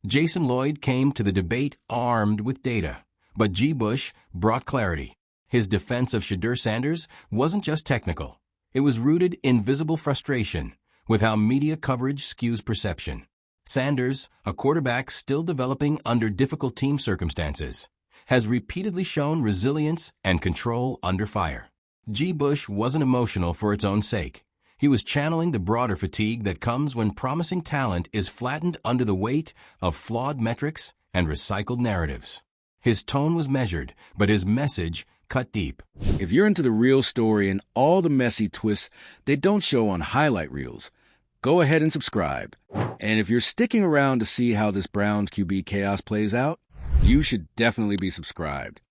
Jason Lloyd came to the debate armed with data, but GBUSH brought clarity. His defense of Shedeur Sanders wasn't just technical. It was rooted in visible frustration with how media coverage skews perception. Sanders, a quarterback still developing under difficult team circumstances, has repeatedly shown resilience and control under fire. GBUSH wasn't emotional for its own sake. He was channeling the broader fatigue that comes when promising talent is flattened under the weight of flawed metrics and recycled narratives. His tone was measured, but his message cut deep. If you're into the real story and all the messy twists they don't show on highlight reels, go ahead and subscribe. And if you're sticking around to see how this Browns QB chaos plays out, you should definitely be subscribed.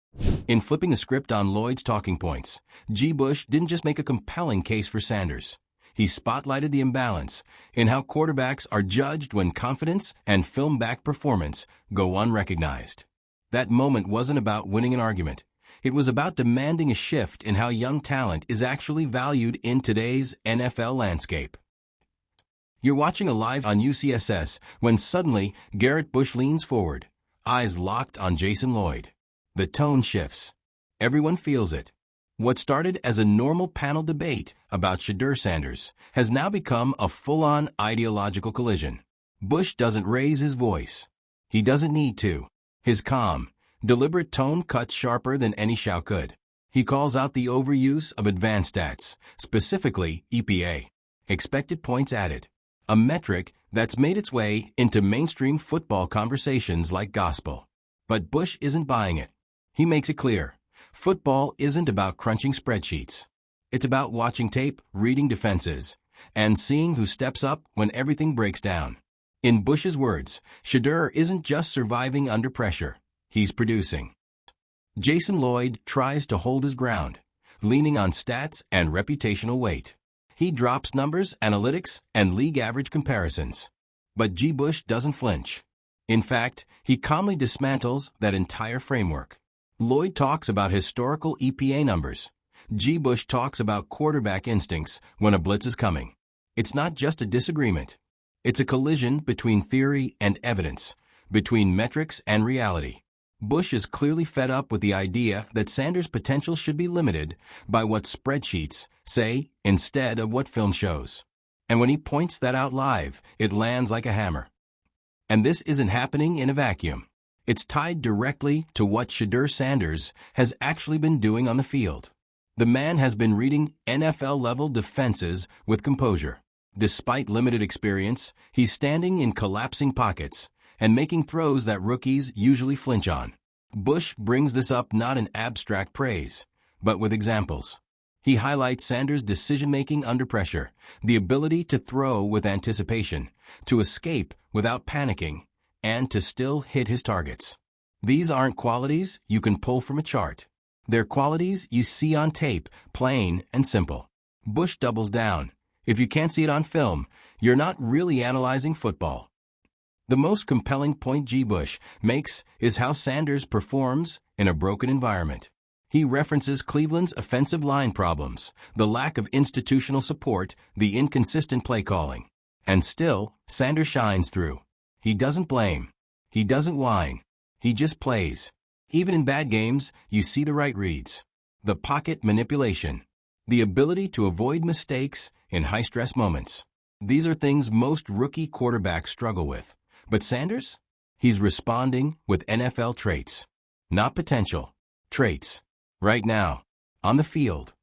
In flipping the script on Lloyd's talking points, GBUSH didn't just make a compelling case for Sanders. He spotlighted the imbalance in how quarterbacks are judged when confidence and film-backed performance go unrecognized. That moment wasn't about winning an argument. It was about demanding a shift in how young talent is actually valued in today's NFL landscape. You're watching a live on UCSS when suddenly Garrett Bush leans forward, eyes locked on Jason Lloyd. The tone shifts. Everyone feels it. What started as a normal panel debate about Shedeur Sanders has now become a full-on ideological collision. Bush doesn't raise his voice. He doesn't need to. His calm, deliberate tone cuts sharper than any shout could. He calls out the overuse of advanced stats, specifically EPA, expected points added, a metric that's made its way into mainstream football conversations like gospel. But Bush isn't buying it. He makes it clear. Football isn't about crunching spreadsheets. It's about watching tape, reading defenses, and seeing who steps up when everything breaks down. In Bush's words, Shedeur isn't just surviving under pressure. He's producing. Jason Lloyd tries to hold his ground, leaning on stats and reputational weight. He drops numbers, analytics, and league average comparisons. But GBUSH doesn't flinch. In fact, he calmly dismantles that entire framework. Lloyd talks about historical EPA numbers. GBUSH talks about quarterback instincts when a blitz is coming. It's not just a disagreement. It's a collision between theory and evidence, between metrics and reality. Bush is clearly fed up with the idea that Sanders' potential should be limited by what spreadsheets say instead of what film shows. And when he points that out live, it lands like a hammer. And this isn't happening in a vacuum. It's tied directly to what Shedeur Sanders has actually been doing on the field. The man has been reading NFL-level defenses with composure. Despite limited experience, he's standing in collapsing pockets and making throws that rookies usually flinch on. Bush brings this up not in abstract praise, but with examples. He highlights Sanders' decision-making under pressure, the ability to throw with anticipation, to escape without panicking, and to still hit his targets. These aren't qualities you can pull from a chart. They're qualities you see on tape, plain and simple. Bush doubles down. If you can't see it on film, you're not really analyzing football. The most compelling point GBUSH makes is how Sanders performs in a broken environment. He references Cleveland's offensive line problems, the lack of institutional support, the inconsistent play calling. And still, Sanders shines through. He doesn't blame. He doesn't whine. He just plays. Even in bad games, you see the right reads. The pocket manipulation. The ability to avoid mistakes in high-stress moments. These are things most rookie quarterbacks struggle with. But Sanders? He's responding with NFL traits. Not potential. Traits. Right now. On the field.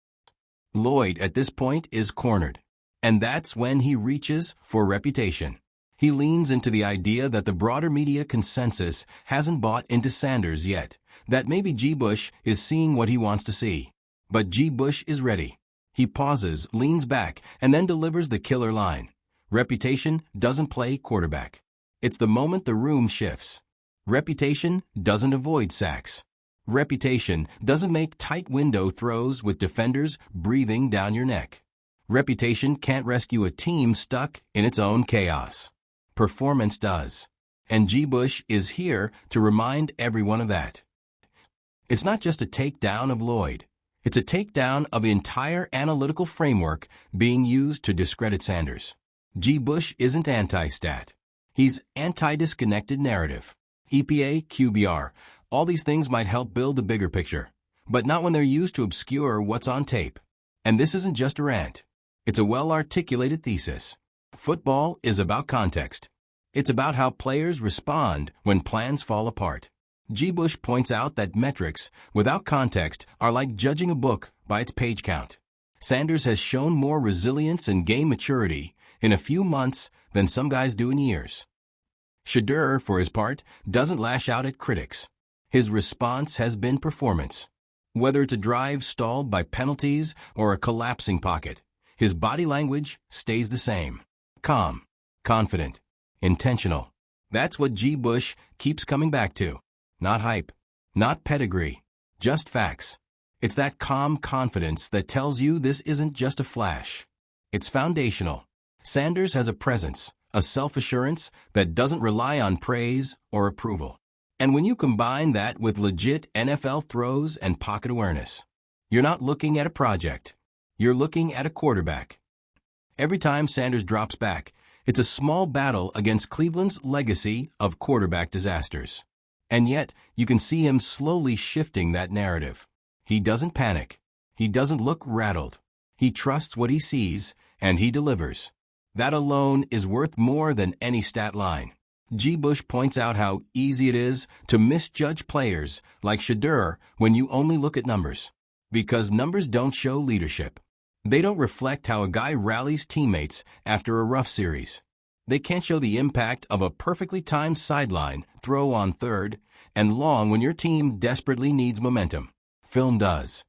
Lloyd, at this point, is cornered. And that's when he reaches for reputation. He leans into the idea that the broader media consensus hasn't bought into Sanders yet, that maybe GBUSH is seeing what he wants to see. But GBUSH is ready. He pauses, leans back, and then delivers the killer line. Reputation doesn't play quarterback. It's the moment the room shifts. Reputation doesn't avoid sacks. Reputation doesn't make tight window throws with defenders breathing down your neck. Reputation can't rescue a team stuck in its own chaos. Performance does. And GBUSH is here to remind everyone of that. It's not just a takedown of Lloyd. It's a takedown of the entire analytical framework being used to discredit Sanders. GBUSH isn't anti-stat. He's anti-disconnected narrative. EPA, QBR, all these things might help build a bigger picture, but not when they're used to obscure what's on tape. And this isn't just a rant. It's a well-articulated thesis. Football is about context. It's about how players respond when plans fall apart. GBUSH points out that metrics, without context, are like judging a book by its page count. Sanders has shown more resilience and game maturity in a few months than some guys do in years. Shedeur, for his part, doesn't lash out at critics. His response has been performance. Whether it's a drive stalled by penalties or a collapsing pocket, his body language stays the same. Calm, confident, intentional. That's what GBUSH keeps coming back to. Not hype, not pedigree, just facts. It's that calm confidence that tells you this isn't just a flash. It's foundational. Sanders has a presence, a self-assurance that doesn't rely on praise or approval. And when you combine that with legit NFL throws and pocket awareness, you're not looking at a project. You're looking at a quarterback. Every time Sanders drops back, it's a small battle against Cleveland's legacy of quarterback disasters. And yet, you can see him slowly shifting that narrative. He doesn't panic. He doesn't look rattled. He trusts what he sees, and he delivers. That alone is worth more than any stat line. GBUSH points out how easy it is to misjudge players like Shedeur when you only look at numbers. Because numbers don't show leadership. They don't reflect how a guy rallies teammates after a rough series. They can't show the impact of a perfectly timed sideline throw on third and long when your team desperately needs momentum. Film does.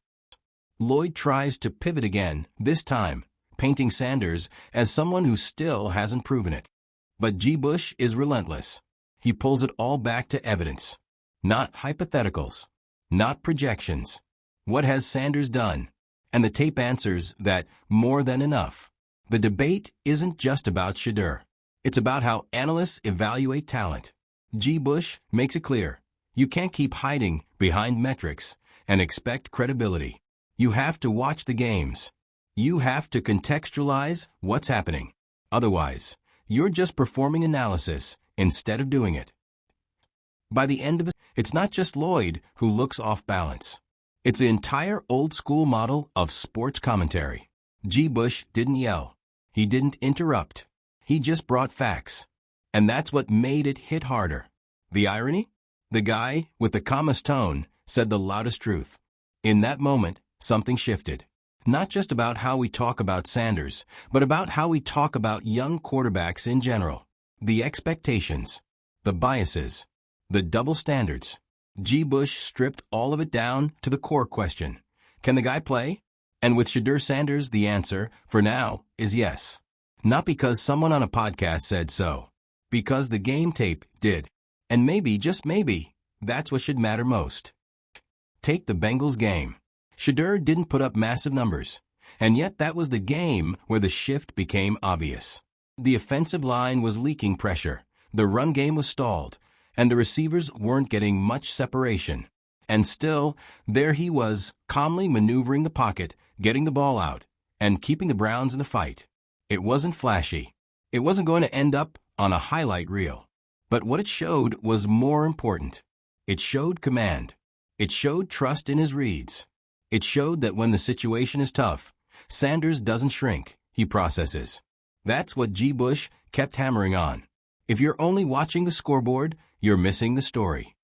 Lloyd tries to pivot again, this time, painting Sanders as someone who still hasn't proven it. But GBUSH is relentless. He pulls it all back to evidence. Not hypotheticals. Not projections. What has Sanders done? And the tape answers that more than enough. The debate isn't just about Shedeur. It's about how analysts evaluate talent. GBUSH makes it clear. You can't keep hiding behind metrics and expect credibility. You have to watch the games. You have to contextualize what's happening. Otherwise, you're just performing analysis instead of doing it. By the end of it, it's not just Lloyd who looks off balance. It's the entire old-school model of sports commentary. GBUSH didn't yell. He didn't interrupt. He just brought facts. And that's what made it hit harder. The irony? The guy with the calmest tone said the loudest truth. In that moment, something shifted. Not just about how we talk about Sanders, but about how we talk about young quarterbacks in general. The expectations, the biases, the double standards. GBUSH stripped all of it down to the core question. Can the guy play? And with Shedeur Sanders, the answer, for now, is yes. Not because someone on a podcast said so. Because the game tape did. And maybe, just maybe, that's what should matter most. Take the Bengals game. Shedeur didn't put up massive numbers. And yet that was the game where the shift became obvious. The offensive line was leaking pressure. The run game was stalled. And the receivers weren't getting much separation. And still, there he was, calmly maneuvering the pocket, getting the ball out, and keeping the Browns in the fight. It wasn't flashy. It wasn't going to end up on a highlight reel. But what it showed was more important. It showed command. It showed trust in his reads. It showed that when the situation is tough, Sanders doesn't shrink, he processes. That's what GBUSH kept hammering on. If you're only watching the scoreboard, you're missing the story.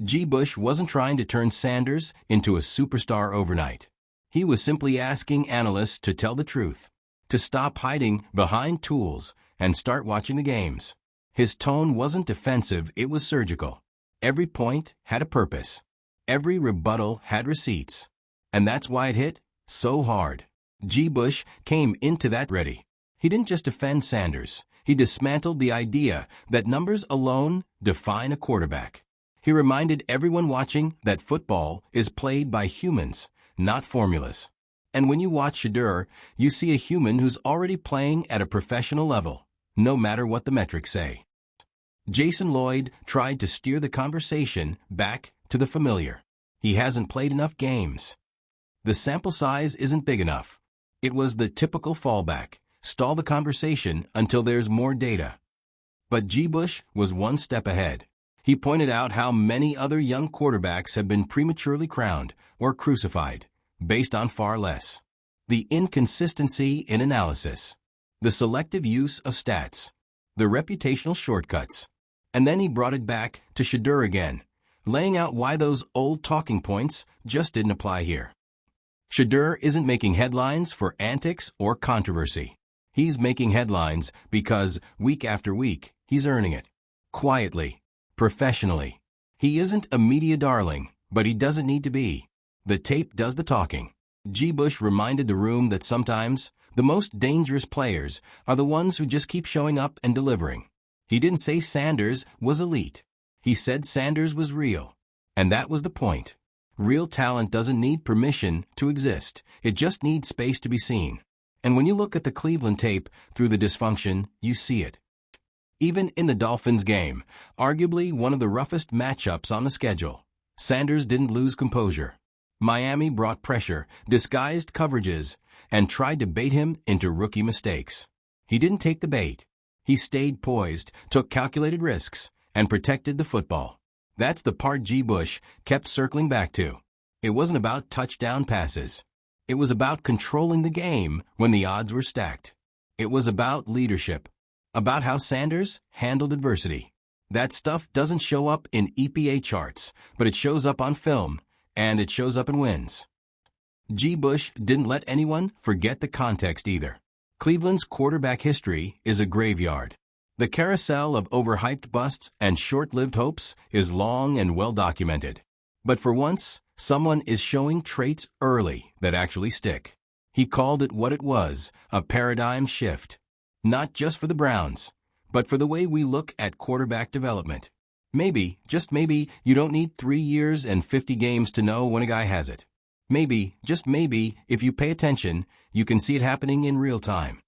GBUSH wasn't trying to turn Sanders into a superstar overnight. He was simply asking analysts to tell the truth, to stop hiding behind tools and start watching the games. His tone wasn't defensive, it was surgical. Every point had a purpose. Every rebuttal had receipts. And that's why it hit so hard. GBUSH came into that ready. He didn't just defend Sanders. He dismantled the idea that numbers alone define a quarterback. He reminded everyone watching that football is played by humans, not formulas. And when you watch Shedeur, you see a human who's already playing at a professional level, no matter what the metrics say. Jason Lloyd tried to steer the conversation back to the familiar. He hasn't played enough games. The sample size isn't big enough. It was the typical fallback. Stall the conversation until there's more data. But GBUSH was one step ahead. He pointed out how many other young quarterbacks have been prematurely crowned or crucified, based on far less. The inconsistency in analysis, the selective use of stats, the reputational shortcuts. And then he brought it back to Shedeur again, laying out why those old talking points just didn't apply here. Shedeur isn't making headlines for antics or controversy. He's making headlines because, week after week, he's earning it. Quietly. Professionally. He isn't a media darling, but he doesn't need to be. The tape does the talking. GBUSH reminded the room that sometimes the most dangerous players are the ones who just keep showing up and delivering. He didn't say Sanders was elite. He said Sanders was real. And that was the point. Real talent doesn't need permission to exist. It just needs space to be seen. And when you look at the Cleveland tape through the dysfunction, you see it. Even in the Dolphins game, arguably one of the roughest matchups on the schedule, Sanders didn't lose composure. Miami brought pressure, disguised coverages, and tried to bait him into rookie mistakes. He didn't take the bait. He stayed poised, took calculated risks, and protected the football. That's the part GBUSH kept circling back to. It wasn't about touchdown passes. It was about controlling the game when the odds were stacked. It was about leadership. About how Sanders handled adversity. That stuff doesn't show up in EPA charts, but it shows up on film, and it shows up in wins. GBUSH didn't let anyone forget the context either. Cleveland's quarterback history is a graveyard. The carousel of overhyped busts and short-lived hopes is long and well documented. But for once, someone is showing traits early that actually stick. He called it what it was, a paradigm shift. Not just for the Browns, but for the way we look at quarterback development. Maybe, just maybe, you don't need 3 years and 50 games to know when a guy has it. Maybe, just maybe, if you pay attention, you can see it happening in real time.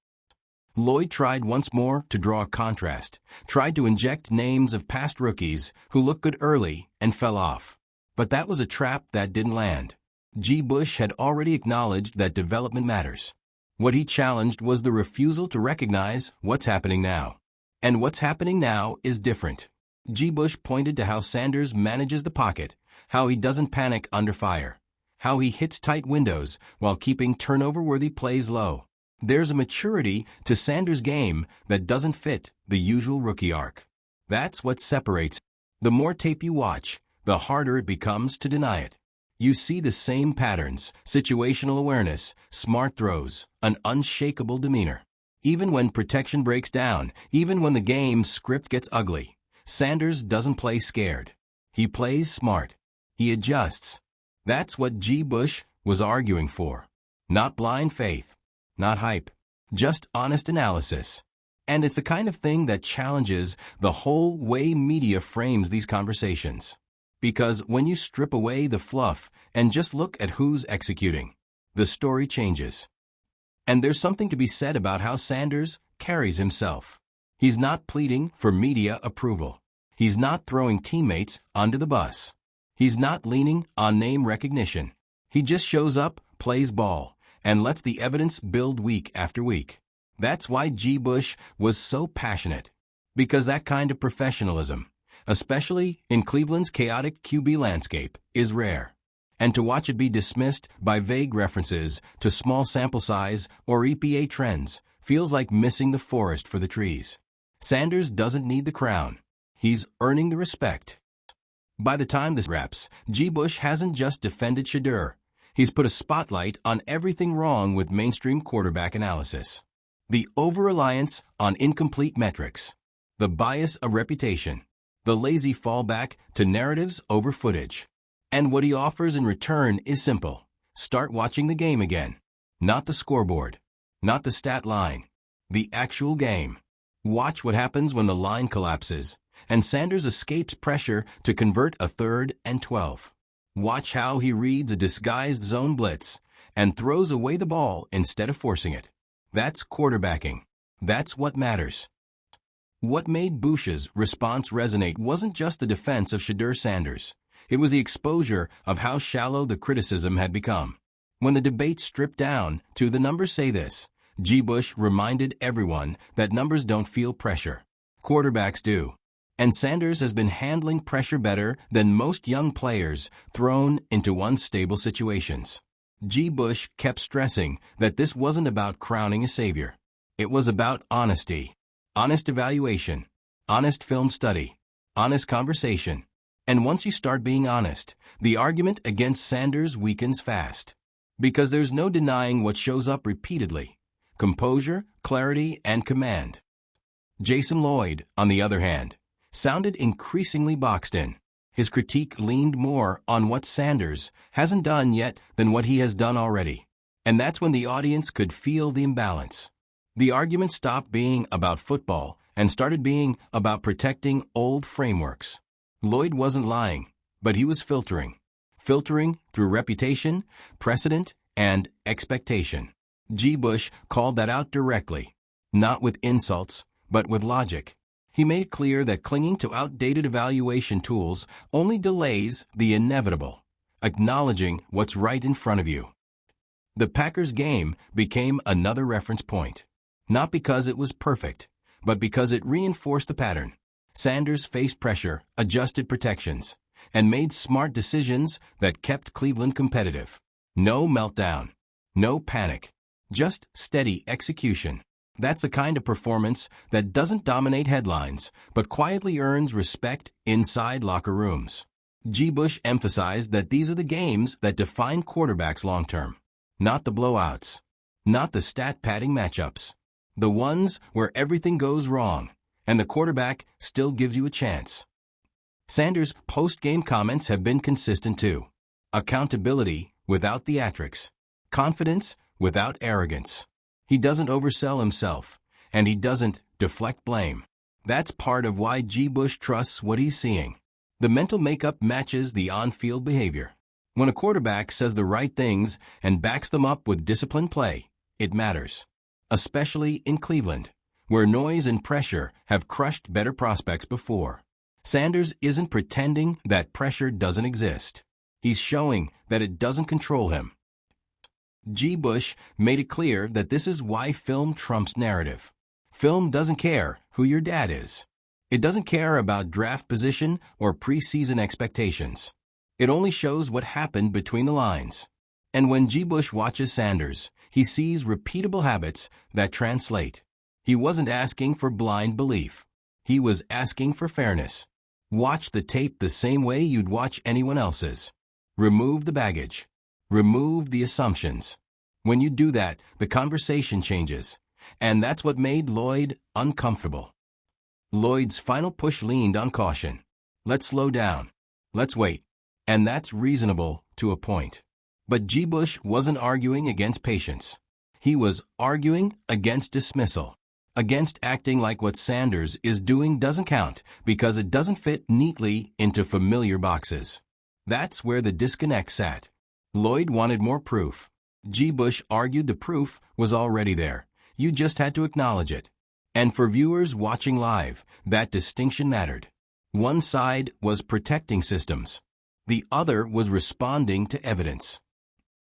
Lloyd tried once more to draw a contrast, tried to inject names of past rookies who looked good early and fell off. But that was a trap that didn't land. GBUSH had already acknowledged that development matters. What he challenged was the refusal to recognize what's happening now. And what's happening now is different. GBUSH pointed to how Sanders manages the pocket, how he doesn't panic under fire, how he hits tight windows while keeping turnover-worthy plays low. There's a maturity to Sanders' game that doesn't fit the usual rookie arc. That's what separates. The more tape you watch, the harder it becomes to deny it. You see the same patterns, situational awareness, smart throws, an unshakable demeanor. Even when protection breaks down, even when the game script gets ugly, Sanders doesn't play scared. He plays smart. He adjusts. That's what GBUSH was arguing for. Not blind faith. Not hype. Just honest analysis. And it's the kind of thing that challenges the whole way media frames these conversations. Because when you strip away the fluff and just look at who's executing, the story changes. And there's something to be said about how Sanders carries himself. He's not pleading for media approval. He's not throwing teammates under the bus. He's not leaning on name recognition. He just shows up, plays ball, and lets the evidence build week after week. That's why GBUSH was so passionate. Because that kind of professionalism, especially in Cleveland's chaotic QB landscape, is rare. And to watch it be dismissed by vague references to small sample size or EPA trends feels like missing the forest for the trees. Sanders doesn't need the crown. He's earning the respect. By the time this wraps, GBUSH hasn't just defended Shedeur. He's put a spotlight on everything wrong with mainstream quarterback analysis. The over-reliance on incomplete metrics, the bias of reputation, the lazy fallback to narratives over footage. And what he offers in return is simple. Start watching the game again. Not the scoreboard. Not the stat line. The actual game. Watch what happens when the line collapses, and Sanders escapes pressure to convert a 3rd and 12. Watch how he reads a disguised zone blitz and throws away the ball instead of forcing it. That's quarterbacking. That's what matters. What made GBUSH's response resonate wasn't just the defense of Shedeur Sanders. It was the exposure of how shallow the criticism had become. When the debate stripped down to the numbers say this, GBUSH reminded everyone that numbers don't feel pressure. Quarterbacks do. And Sanders has been handling pressure better than most young players thrown into unstable situations. GBUSH kept stressing that this wasn't about crowning a savior. It was about honesty, honest evaluation, honest film study, honest conversation. And once you start being honest, the argument against Sanders weakens fast. Because there's no denying what shows up repeatedly: composure, clarity, and command. Jason Lloyd, on the other hand, sounded increasingly boxed in. His critique leaned more on what Sanders hasn't done yet than what he has done already. And that's when the audience could feel the imbalance. The argument stopped being about football and started being about protecting old frameworks. Lloyd wasn't lying, but he was filtering through reputation, precedent, and expectation. GBUSH called that out directly, not with insults, but with logic. He made clear that clinging to outdated evaluation tools only delays the inevitable, acknowledging what's right in front of you. The Packers game became another reference point, not because it was perfect, but because it reinforced the pattern. Sanders faced pressure, adjusted protections, and made smart decisions that kept Cleveland competitive. No meltdown, no panic, just steady execution. That's the kind of performance that doesn't dominate headlines, but quietly earns respect inside locker rooms. GBUSH emphasized that these are the games that define quarterbacks long-term. Not the blowouts, not the stat-padding matchups. The ones where everything goes wrong, and the quarterback still gives you a chance. Sanders' post-game comments have been consistent too. Accountability without theatrics. Confidence without arrogance. He doesn't oversell himself, and he doesn't deflect blame. That's part of why GBUSH trusts what he's seeing. The mental makeup matches the on-field behavior. When a quarterback says the right things and backs them up with disciplined play, it matters. Especially in Cleveland, where noise and pressure have crushed better prospects before. Sanders isn't pretending that pressure doesn't exist. He's showing that it doesn't control him. GBUSH made it clear that this is why film trumps narrative. Film doesn't care who your dad is. It doesn't care about draft position or preseason expectations. It only shows what happened between the lines. And when GBUSH watches Sanders, he sees repeatable habits that translate. He wasn't asking for blind belief. He was asking for fairness. Watch the tape the same way you'd watch anyone else's. Remove the baggage. Remove the assumptions. When you do that, the conversation changes. And that's what made Lloyd uncomfortable. Lloyd's final push leaned on caution. Let's slow down. Let's wait. And that's reasonable to a point. But GBUSH wasn't arguing against patience. He was arguing against dismissal. Against acting like what Sanders is doing doesn't count because it doesn't fit neatly into familiar boxes. That's where the disconnect sat. Lloyd wanted more proof. GBUSH argued the proof was already there. You just had to acknowledge it. And for viewers watching live, that distinction mattered. One side was protecting systems. The other was responding to evidence.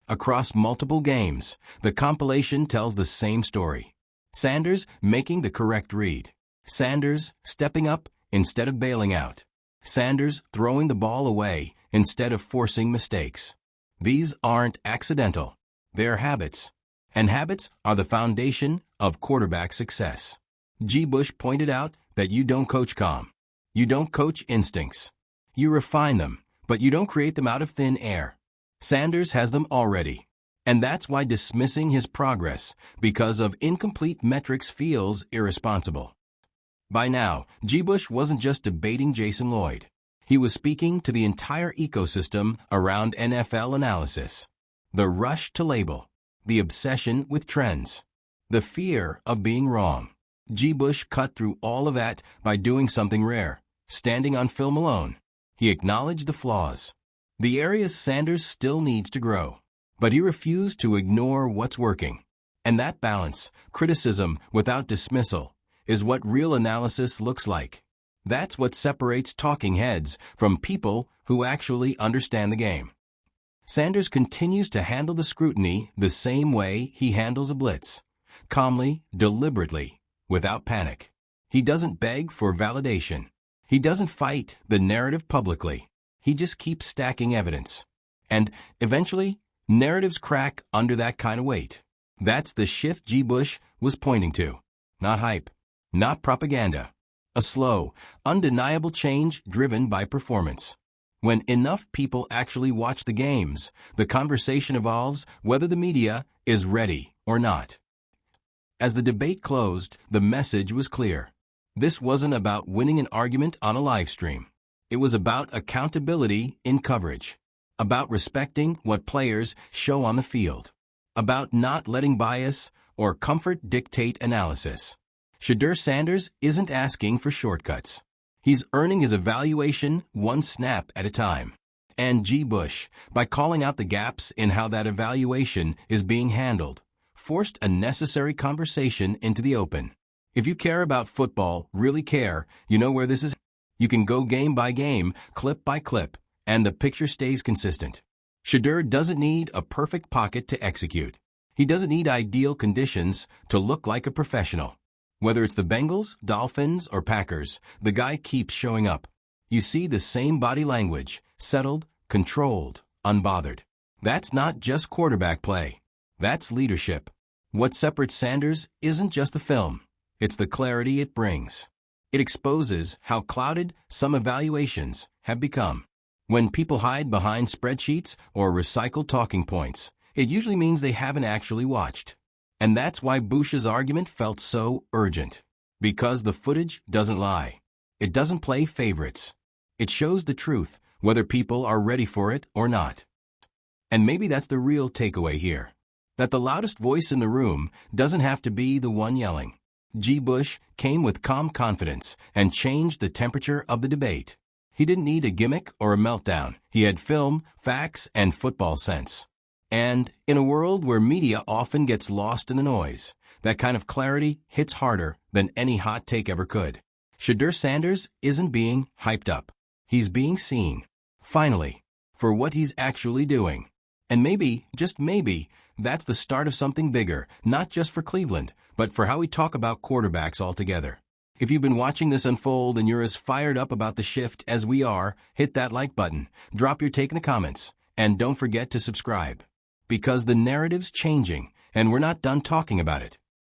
Across multiple games, the compilation tells the same story. Sanders making the correct read. Sanders stepping up instead of bailing out. Sanders throwing the ball away instead of forcing mistakes. These aren't accidental. They're habits. And habits are the foundation of quarterback success. GBUSH pointed out that you don't coach calm. You don't coach instincts. You refine them, but you don't create them out of thin air. Sanders has them already. And that's why dismissing his progress because of incomplete metrics feels irresponsible. By now, GBUSH wasn't just debating Jason Lloyd. He was speaking to the entire ecosystem around NFL analysis. The rush to label, the obsession with trends, the fear of being wrong. GBUSH cut through all of that by doing something rare, standing on film alone. He acknowledged the flaws, the areas Sanders still needs to grow, but he refused to ignore what's working. And that balance, criticism without dismissal, is what real analysis looks like. That's what separates talking heads from people who actually understand the game. Sanders continues to handle the scrutiny the same way he handles a blitz. Calmly, deliberately, without panic. He doesn't beg for validation. He doesn't fight the narrative publicly. He just keeps stacking evidence. And eventually, narratives crack under that kind of weight. That's the shift GBUSH was pointing to. Not hype. Not propaganda. A slow, undeniable change driven by performance. When enough people actually watch the games, the conversation evolves whether the media is ready or not. As the debate closed, the message was clear. This wasn't about winning an argument on a live stream. It was about accountability in coverage. About respecting what players show on the field. About not letting bias or comfort dictate analysis. Shedeur Sanders isn't asking for shortcuts. He's earning his evaluation one snap at a time. And GBUSH, by calling out the gaps in how that evaluation is being handled, forced a necessary conversation into the open. If you care about football, really care, you know where this is. You can go game by game, clip by clip, and the picture stays consistent. Shedeur doesn't need a perfect pocket to execute. He doesn't need ideal conditions to look like a professional. Whether it's the Bengals, Dolphins, or Packers, the guy keeps showing up. You see the same body language, settled, controlled, unbothered. That's not just quarterback play. That's leadership. What separates Sanders isn't just the film. It's the clarity it brings. It exposes how clouded some evaluations have become. When people hide behind spreadsheets or recycled talking points, it usually means they haven't actually watched. And that's why GBUSH's argument felt so urgent. Because the footage doesn't lie. It doesn't play favorites. It shows the truth, whether people are ready for it or not. And maybe that's the real takeaway here. That the loudest voice in the room doesn't have to be the one yelling. GBUSH came with calm confidence and changed the temperature of the debate. He didn't need a gimmick or a meltdown. He had film, facts, and football sense. And in a world where media often gets lost in the noise, that kind of clarity hits harder than any hot take ever could. Shedeur Sanders isn't being hyped up. He's being seen, finally, for what he's actually doing. And maybe, just maybe, that's the start of something bigger, not just for Cleveland, but for how we talk about quarterbacks altogether. If you've been watching this unfold and you're as fired up about the shift as we are, hit that like button, drop your take in the comments, and don't forget to subscribe. Because the narrative's changing, and we're not done talking about it.